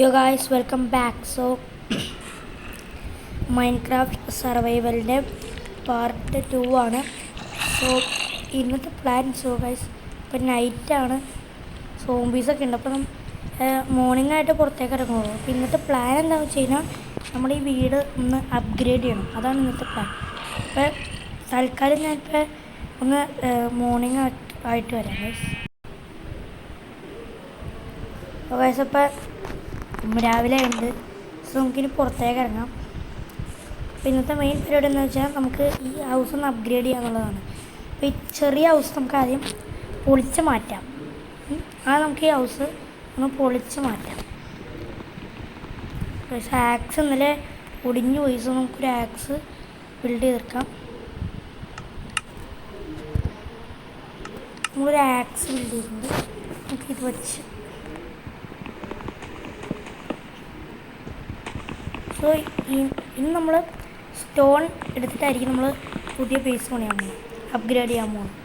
യോ guys welcome back. Minecraft സർവൈവലിൻ്റെ part 2 ആണ്. സോ ഇന്നത്തെ പ്ലാൻ ഗായ്സ് ഇപ്പം നൈറ്റാണ്, സോംബീസൊക്കെ ഉണ്ട്. അപ്പം മോർണിംഗ് ആയിട്ട് പുറത്തേക്ക് ഇറങ്ങുള്ളൂ. അപ്പോൾ ഇന്നത്തെ പ്ലാൻ എന്താണെന്ന് വെച്ച് കഴിഞ്ഞാൽ നമ്മുടെ ഈ വീട് ഒന്ന് അപ്ഗ്രേഡ് ചെയ്യണം. അതാണ് ഇന്നത്തെ പ്ലാൻ. അപ്പോൾ തൽക്കാലം ഞാനിപ്പോൾ ഒന്ന് മോർണിംഗ് ആയിട്ട് വരാം ഗൈസ്. ഗൈസ് അപ്പം രാവിലെ ഉണ്ട്. സോ നമുക്കിനി പുറത്തേക്ക് ഇറങ്ങാം. അപ്പോൾ ഇന്നത്തെ മെയിൻ പരിപാടി എന്ന് വെച്ചാൽ നമുക്ക് ഈ ഹൗസ് ഒന്ന് അപ്ഗ്രേഡ് ചെയ്യുക എന്നുള്ളതാണ്. അപ്പോൾ ഈ ചെറിയ ഹൗസ് നമുക്ക് ആദ്യം പൊളിച്ച് മാറ്റാം. നമുക്ക് ഈ ഹൗസ് ഒന്ന് പൊളിച്ച് മാറ്റാം. പക്ഷേ ആക്സ് ഇന്നലെ ഒടിഞ്ഞു പോയി. സോ നമുക്കൊരു ആക്സ് ബിൽഡ് ചെയ്തെടുക്കാം. നമ്മളൊരു ആക്സ് ബിൽഡ് ചെയ്തിട്ടുണ്ട്. നമുക്കിത് വെച്ച് സോ ഇനി നമ്മൾ സ്റ്റോൺ എടുത്തിട്ടായിരിക്കും നമ്മൾ പുതിയ ബേസ് പണിയാൻ പോകുന്നത്, അപ്ഗ്രേഡ് ചെയ്യാൻ പോകുന്നത്.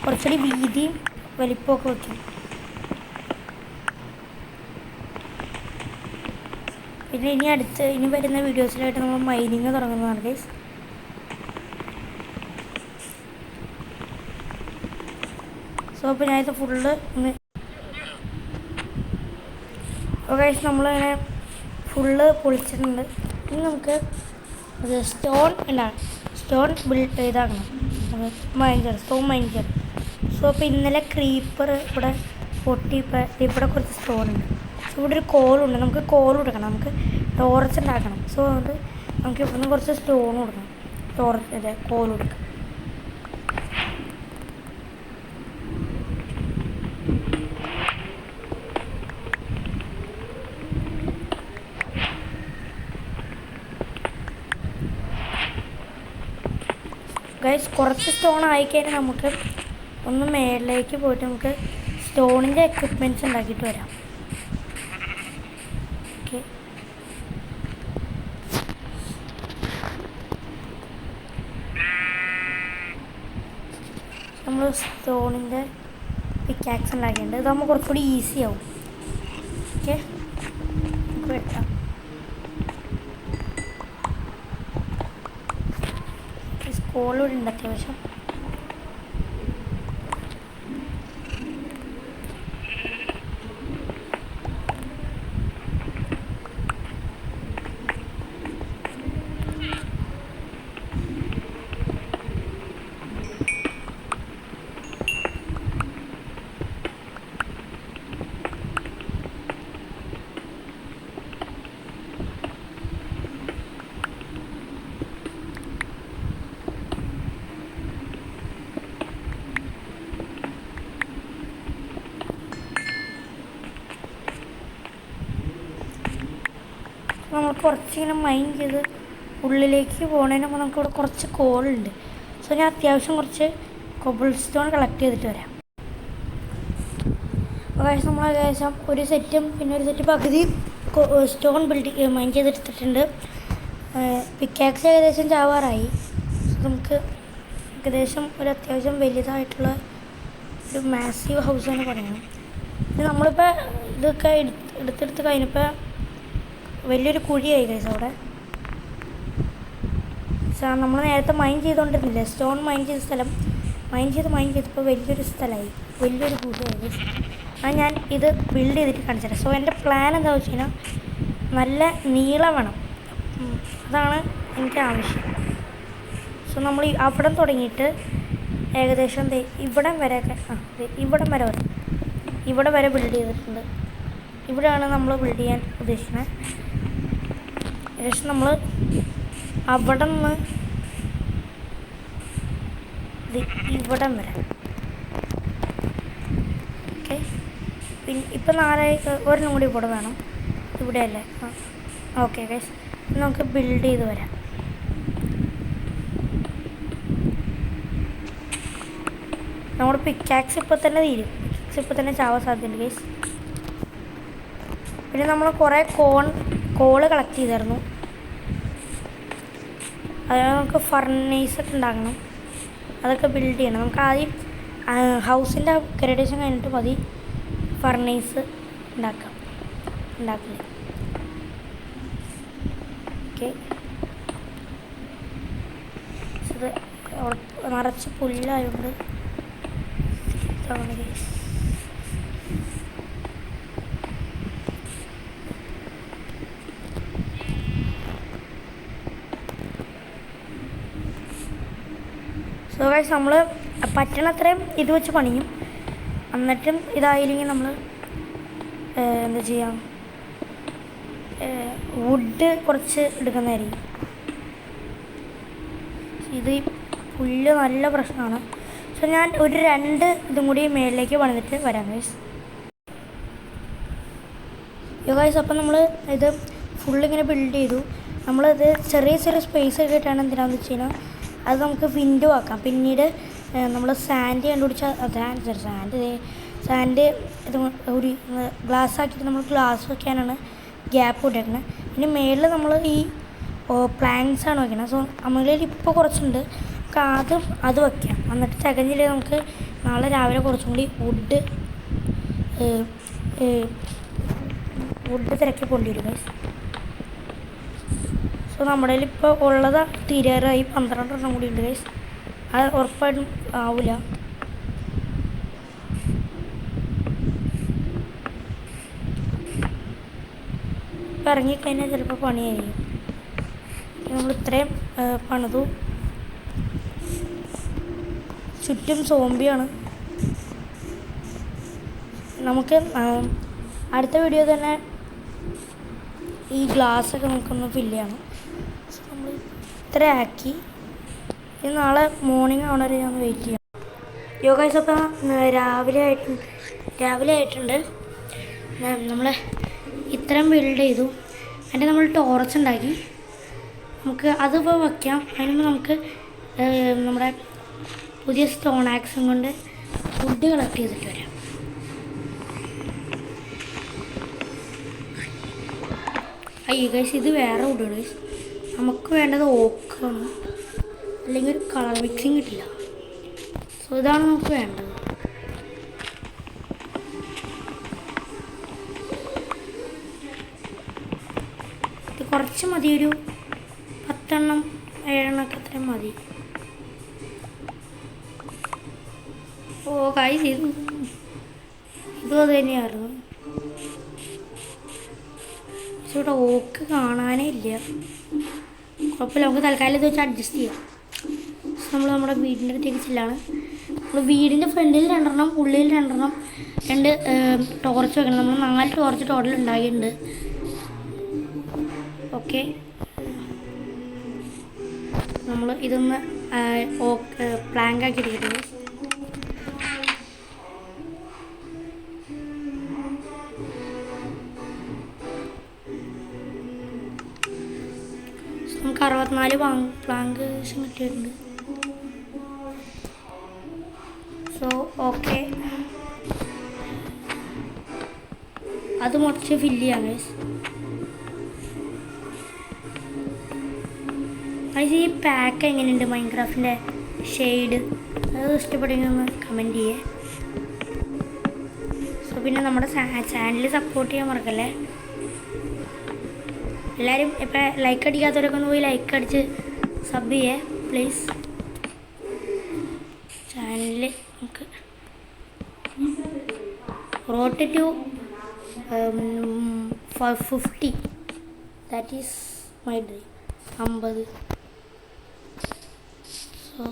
കുറച്ചുകൂടി വീതിയും വലിപ്പമൊക്കെ വയ്ക്കും. പിന്നെ ഇനി വരുന്ന വീഡിയോസിലായിട്ട് നമ്മൾ മൈനിങ് തുടങ്ങുന്നതാണ് ഗൈസ്. സോ അപ്പോൾ ഞാനിത് ഫുള്ള് ഗൈസ് നമ്മളിങ്ങനെ ഫുള്ള് പൊളിച്ചിട്ടുണ്ട്. ഇനി നമുക്ക് സ്റ്റോൺ ബിൽഡ് ഇതാക്കണം, സ്റ്റോൺ മൈൻ ചെയ്യണം. സോ അപ്പോൾ ഇന്നലെ ക്രീപ്പർ ഇവിടെ പൊട്ടി. ഇവിടെ കുറച്ച് സ്റ്റോൺ ഉണ്ട്. സോ ഇവിടെ ഒരു കോളുണ്ട്. നമുക്ക് കോൾ കൊടുക്കണം, നമുക്ക് ടോർച്ച് ഉണ്ടാക്കണം. സോ അതുകൊണ്ട് നമുക്ക് ഇവിടുന്ന് കുറച്ച് സ്റ്റോൺ കൊടുക്കണം, കോൾ കൊടുക്കണം. ഗൈസ് കുറച്ച് സ്റ്റോൺ ആയിക്കഴിഞ്ഞാൽ നമുക്ക് ഒന്ന് മേളിലേക്ക് പോയിട്ട് നമുക്ക് സ്റ്റോണിൻ്റെ എക്വിപ്മെൻറ്റ്സ് ഉണ്ടാക്കിയിട്ട് വരാം. ഓക്കെ, നമ്മൾ സ്റ്റോണിൻ്റെ പിക്കാക്സ് ഉണ്ടാക്കിയിട്ടുണ്ട്. ഇതാകുമ്പോൾ കുറച്ചുകൂടി ഈസി ആവും. ഓക്കെ, നമുക്ക് വെട്ടാം. കോളൂടെ ഉണ്ട് അത്യാവശ്യം. നമ്മൾ കുറച്ചിങ്ങനെ മൈൻഡ് ചെയ്ത് ഉള്ളിലേക്ക് പോകുന്നതിന് മുമ്പ് നമുക്കിവിടെ കുറച്ച് കോളുണ്ട്. സോ ഞാൻ അത്യാവശ്യം കുറച്ച് കൊബിൾ സ്റ്റോൺ കളക്ട് ചെയ്തിട്ട് വരാം. ഏകദേശം നമ്മൾ ഏകദേശം ഒരു സെറ്റും പിന്നെ ഒരു സെറ്റ് പകുതി സ്റ്റോൺ മൈൻഡ് ചെയ്തെടുത്തിട്ടുണ്ട്. പിക്കാക്സ് ഏകദേശം ചാവാറായി. നമുക്ക് ഏകദേശം ഒരു അത്യാവശ്യം വലുതായിട്ടുള്ള ഒരു മാസീവ് ഹൗസ് തന്നെ പറയണം. ഇത് നമ്മളിപ്പോൾ ഇതൊക്കെ എടുത്തെടുത്ത് കഴിഞ്ഞപ്പോൾ വലിയൊരു കുഴിയായി ഗൈസ് അവിടെ. നമ്മൾ നേരത്തെ മൈൻ ചെയ്തുകൊണ്ടിരുന്നില്ലേ, സ്റ്റോൺ മൈൻ ചെയ്ത സ്ഥലം മൈൻ ചെയ്തപ്പോൾ വലിയൊരു സ്ഥലമായി, വലിയൊരു കുഴിയായി ഗൈസ്. ഞാൻ ഇത് ബിൽഡ് ചെയ്തിട്ട് കാണിച്ചുതരാം. സോ എൻ്റെ പ്ലാൻ എന്താണെന്ന് വെച്ച് കഴിഞ്ഞാൽ നല്ല നീളം വേണം, അതാണ് എനിക്ക് ആവശ്യം. സോ നമ്മൾ അവിടെ തുടങ്ങിയിട്ട് ഏകദേശം ഇവിടം വരെ ഇവിടെ വരെ ബിൽഡ് ചെയ്തിട്ടുണ്ട്. ഇവിടെയാണ് നമ്മൾ ബിൽഡ് ചെയ്യാൻ ഉദ്ദേശിക്കുന്നത്. ഏകദേശം നമ്മൾ അവിടെ നിന്ന് ഇവിടം വരെ. ഓക്കെ, പിന്നെ ഇപ്പം ഒരെണ്ണം കൂടി ഇവിടെ വേണം, ഇവിടെ അല്ലേ? ഓക്കെ ഗൈസ്, നമുക്ക് ബിൽഡ് ചെയ്ത് വരാം. നമ്മുടെ പിക്കാക്സ് ഇപ്പോൾ തന്നെ തീരും. ഇപ്പോൾ തന്നെ ചാവാൻ സാധ്യതയുണ്ട് ഗൈസ്. പിന്നെ നമ്മൾ കുറേ കോള് കളക്ട് ചെയ്തായിരുന്നു. അതുപോലെ നമുക്ക് ഫർണേസൊക്കെ ഉണ്ടാക്കണം, അതൊക്കെ ബിൽഡ് ചെയ്യണം. നമുക്ക് ആദ്യം ഹൗസിൻ്റെ അപ്ഗ്രേഡേഷൻ കഴിഞ്ഞിട്ട് മതി ഫർണേസ് ഉണ്ടാക്കാം. ഉണ്ടാക്കില്ല. ഓക്കെ, ഇത് നിറച്ച് പുല്ലായതുകൊണ്ട് ഇതാണ് ഗൈസ്. സോ ഗൈസ്, നമ്മൾ പറ്റണത്രയും ഇത് വെച്ച് പണിയും. എന്നിട്ടും ഇതായില്ലെങ്കിൽ നമ്മൾ എന്താ ചെയ്യാം, വുഡ് കുറച്ച് എടുക്കുന്നതായിരിക്കും. ഇത് പുല്ല് നല്ല പ്രശ്നമാണ്. സോ ഞാൻ ഒരു 2 ഇതും കൂടി മേളിലേക്ക് പണിതിട്ട് വരാം ഗൈസ്. ഗൈസ്, അപ്പം നമ്മൾ ഇത് ഫുള്ളിങ്ങനെ ബിൽഡ് ചെയ്തു. നമ്മളിത് ചെറിയ ചെറിയ സ്പേസ് ഒക്കെ ഇട്ടാണ് എന്തിനാണെന്ന് വെച്ച് കഴിഞ്ഞാൽ അത് നമുക്ക് വിൻഡോ ആക്കാം. പിന്നീട് നമ്മൾ സാൻഡ് കണ്ടുപിടിച്ചാൽ സാൻഡ് ഇത് ഒരു ഗ്ലാസ് ആക്കിയിട്ട് നമ്മൾ ഗ്ലാസ് വയ്ക്കാനാണ് ഗ്യാപ്പ് ഇട്ടേക്കുന്നത്. ഇനി മേളിൽ നമ്മൾ ഈ പ്ലാങ്ക്സ് ആണ് വയ്ക്കുന്നത്. സോ നമ്മളിൽ ഇപ്പോൾ കുറച്ചുണ്ട്, നമുക്ക് ആദ്യം അത് വയ്ക്കാം. എന്നിട്ട് തികഞ്ഞില്ല നമുക്ക് നാളെ രാവിലെ കുറച്ചും കൂടി വുഡ് തിരക്കി കൊണ്ടുവരും ഗൈസ്. സോ നമ്മുടെ കയ്യിൽ ഇപ്പോൾ ഉള്ളത് തീരാറായി, 12 എണ്ണം കൂടി ഉണ്ട് ഗൈസ്. അത് ഉറപ്പായിട്ടും ആവില്ല. ഇപ്പം ഇറങ്ങിക്കഴിഞ്ഞാൽ ചിലപ്പോൾ പണിയായിരിക്കും. നമ്മൾ ഇത്രയും പണിതു. ചുറ്റും സോംബിയാണ്. നമുക്ക് അടുത്ത വീഡിയോ തന്നെ ഈ ഗ്ലാസ്സൊക്കെ നമുക്കൊന്ന് ഫില്ല് ചെയ്യണം. സോ നമ്മൾ ഇത്ര ആക്കി. ഇത് നാളെ മോർണിംഗ് ആവണവരെ ഞാൻ വെയിറ്റ് ചെയ്യാം. ഗൈസ്, അപ്പോൾ രാവിലെ ആയിട്ടുണ്ട്. നമ്മൾ ഇത്രയും ബിൽഡ് ചെയ്തു. അതിൻ്റെ നമ്മൾ ടോർച്ച് ഉണ്ടാക്കി. നമുക്ക് അതിപ്പോൾ വയ്ക്കാം. അതിന് നമുക്ക് നമ്മുടെ പുതിയ സ്റ്റോൺ ആക്സും കൊണ്ട് വുഡ് കളക്ട് ചെയ്തിട്ട് വരാം. അയ്യോ ഗൈസ്, ഇത് വേറെ വുഡാണ് ഗൈസ്. നമുക്ക് വേണ്ടത് ഓക്കാണ്, അല്ലെങ്കിൽ ഒരു കളർ മിക്സിങ് കിട്ടില്ല. സോ ഇതാണ് നമുക്ക് വേണ്ടത്. ഇത് കുറച്ച് മതി, ഒരു 10 എണ്ണം 7 എണ്ണമൊക്കെ അത്രയും മതി. ഓ ഗൈസ്, ഇതും അത് തന്നെയായിരുന്നു. പക്ഷെ ഇവിടെ ഓക്ക് കാണാനേ ഇല്ല. കുഴപ്പമില്ല, നമുക്ക് തൽക്കാലം ഇത് വെച്ച് അഡ്ജസ്റ്റ് ചെയ്യാം. നമ്മൾ നമ്മുടെ വീടിൻ്റെ അടുത്തേക്ക് ചെല്ലാണ്. നമ്മൾ വീടിൻ്റെ ഫ്രണ്ടിൽ 2 എണ്ണം, ഉള്ളിൽ 2 എണ്ണം, 2 ടോർച്ച് വെക്കണം. നമ്മൾ 4 ടോർച്ച് ടോട്ടൽ ഉണ്ടാക്കിയിട്ടുണ്ട്. ഓക്കെ, നമ്മൾ ഇതൊന്ന് പ്ലാങ്ക് ആക്കിയിരിക്കുന്നത്. നമുക്ക് 64 പ്ലാങ്ക് കിട്ടിയിട്ടുണ്ട്. സോ ഓക്കെ, അത് മുറിച്ച് ഫില്ല് ചെയ്യാം ഗൈസ്. ഈ പാക്ക് എങ്ങനെയുണ്ട് മൈൻക്രാഫ്റ്റിൻ്റെ ഷെയ്ഡ്? അത് ഇഷ്ടപ്പെടുമെങ്കിൽ ഒന്ന് കമൻറ്റ് ചെയ്യേ. സോ പിന്നെ നമ്മുടെ ചാനൽ സപ്പോർട്ട് ചെയ്യാൻ മറക്കല്ലേ. എല്ലാവരും ഇപ്പം ലൈക്ക് അടിക്കാത്തവരൊക്കെ ഒന്ന് പോയി ലൈക്ക് അടിച്ച് സബ് ചെയ്യേ പ്ലീസ്. ചാനലിൽ നമുക്ക് road to 50, that is my dream. 50. So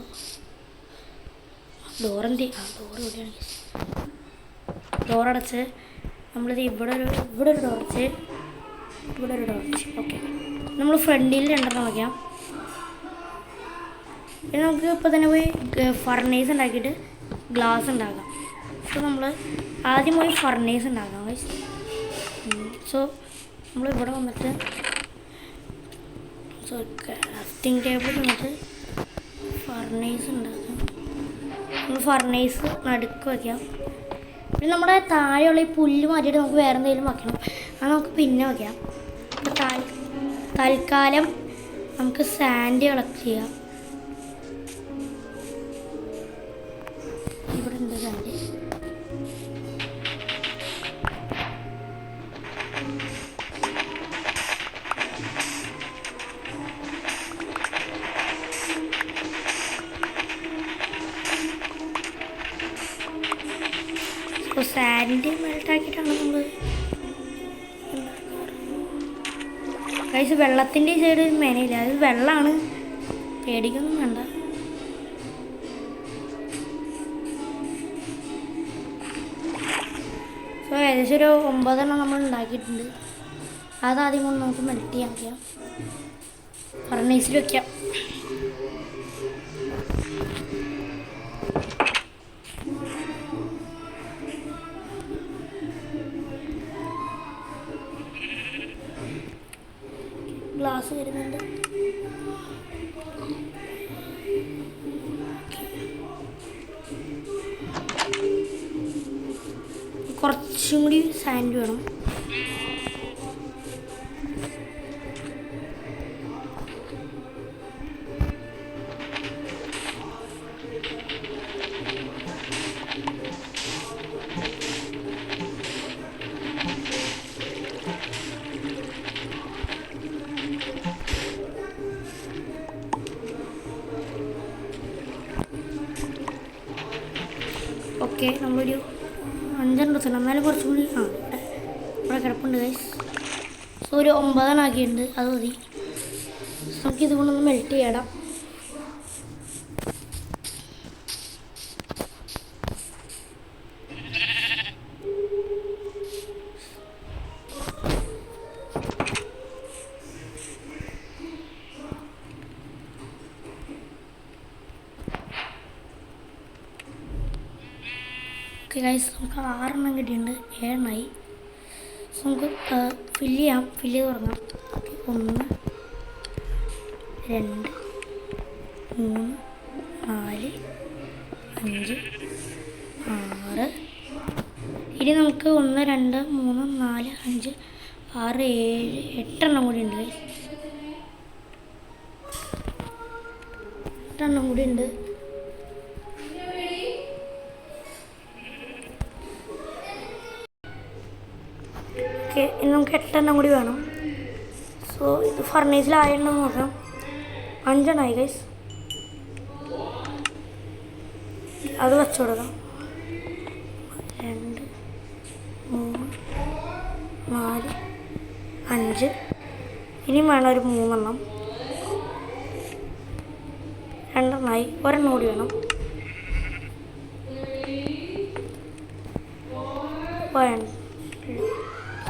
ഡോറടച്ച് നമ്മളിത് ഇവിടെ ഒരു ടോർച്ച്. ഓക്കെ, നമ്മൾ ഫ്രണ്ടിൽ 2 എണ്ണം വയ്ക്കാം. പിന്നെ നമുക്ക് ഇപ്പോൾ തന്നെ പോയി ഫർണേസ് ഉണ്ടാക്കിയിട്ട് ഗ്ലാസ് ഉണ്ടാക്കാം. സോ നമ്മൾ ആദ്യം പോയി ഫർണേസ് ഉണ്ടാക്കാം ഗൈസ്. സോ നമ്മൾ ഇവിടെ വന്നിട്ട് ക്രാഫ്റ്റിംഗ് ടേബിൾ വന്നിട്ട് ഫർണേസ് ഉണ്ടാക്കാം. നമ്മൾ ഫർണേസ് നടുക്ക് വയ്ക്കാം. പിന്നെ നമ്മുടെ താഴെയുള്ള ഈ പുല്ല് മാറ്റിയിട്ട് നമുക്ക് വേറെ എന്തെങ്കിലും വയ്ക്കണം. അത് നമുക്ക് പിന്നെ വയ്ക്കാം. തൽക്കാലം നമുക്ക് സാൻഡ് കളക്ട് ചെയ്യാം. ഇവിടെ ഉണ്ട് സാൻഡ്. അപ്പോൾ സാൻഡ് മെൽട്ടാക്കിയിട്ടാണ് നമ്മൾ ഗൈസ്. വെള്ളത്തിൻ്റെ സൈഡ് ഒരു മെനയില്ല, അത് വെള്ളമാണ്, പേടിക്കൊന്നും വേണ്ട. സോ ഏകദേശം ഒരു 9 നമ്മൾ ഉണ്ടാക്കിയിട്ടുണ്ട്. അതാദ്യം കൊണ്ട് നമുക്ക് മെൽറ്റ് ചെയ്യാൻ വയ്ക്കാം, ഫർണേസിൽ വയ്ക്കാം. ഗ്ലാസ് വരുന്നുണ്ട്. കുറച്ചും കൂടി സാൻഡ് വേണം. ഓക്കെ, നമ്മളൊരു 5 ദിവസം എന്നാലും കുറച്ചും കൂടി ഇവിടെ കിടപ്പുണ്ട് ഗൈസ്. സോ ഒരു 9 ആക്കിയിട്ടുണ്ട്, അത് മതി. നമുക്കിതുകൊണ്ടൊന്ന് മെൽറ്റ് ചെയ്യണം. ഓക്കെ ഗൈസ്, നമുക്ക് 6 കിട്ടിയിട്ടുണ്ട്, 7 സോ നമുക്ക് ഫില്ല് ചെയ്യാം. ഫില്ല് ചെയ്ത് തുടങ്ങാം. 1 2 3 4 5 6. ഇനി നമുക്ക് 1 2 3 4 5 6 7 8 കൂടി ഉണ്ട് ഗൈസ്. 8 കൂടി ഉണ്ട്. ഓക്കെ, ഇനി നമുക്ക് 8 കൂടി വേണം. സോ ഇത് ഫർണേസിലായെണ്ണം നോക്കാം. 5 ഗൈസ്, അത് വെച്ചു കൊടുക്കാം. 2 3 4 5. ഇനിയും വേണം ഒരു 3. 2 ഒരെണ്ണം കൂടി വേണം.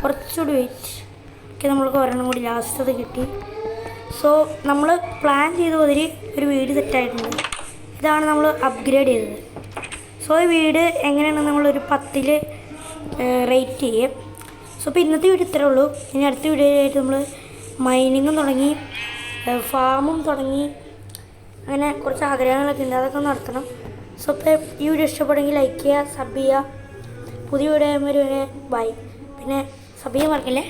കുറച്ചുകൂടി വെയിറ്റ്. ഓക്കെ, നമ്മൾക്ക് ഒരെണ്ണം കൂടി ലാസ്റ്റ് അത് കിട്ടി. സോ നമ്മൾ പ്ലാൻ ചെയ്ത മാതിരി ഒരു വീട് സെറ്റായിട്ടുണ്ട്. ഇതാണ് നമ്മൾ അപ്ഗ്രേഡ് ചെയ്തത്. സോ ഈ വീട് എങ്ങനെയാണ് നമ്മളൊരു 10 റേറ്റ് ചെയ്യും. സോ ഇപ്പോൾ ഇന്നത്തെ വീഡിയോ ഇത്രേ ഉള്ളൂ. ഇനി അടുത്ത വീഡിയോയിലായിട്ട് നമ്മൾ മൈനിങ്ങും തുടങ്ങി, ഫാമും തുടങ്ങി, അങ്ങനെ കുറച്ച് ആഗ്രഹങ്ങളൊക്കെ ഉണ്ട്, അതൊക്കെ നടത്തണം. സോ ഇപ്പോൾ ഈ വീഡിയോ ഇഷ്ടപ്പെടുമെങ്കിൽ ലൈക്ക് ചെയ്യുക, സബ് ചെയ്യുക. പുതിയ വീഡിയോ ആകുമ്പോൾ ബൈ. പിന്നെ സബ് ചെയ്യാൻ മറക്കല്ലേ.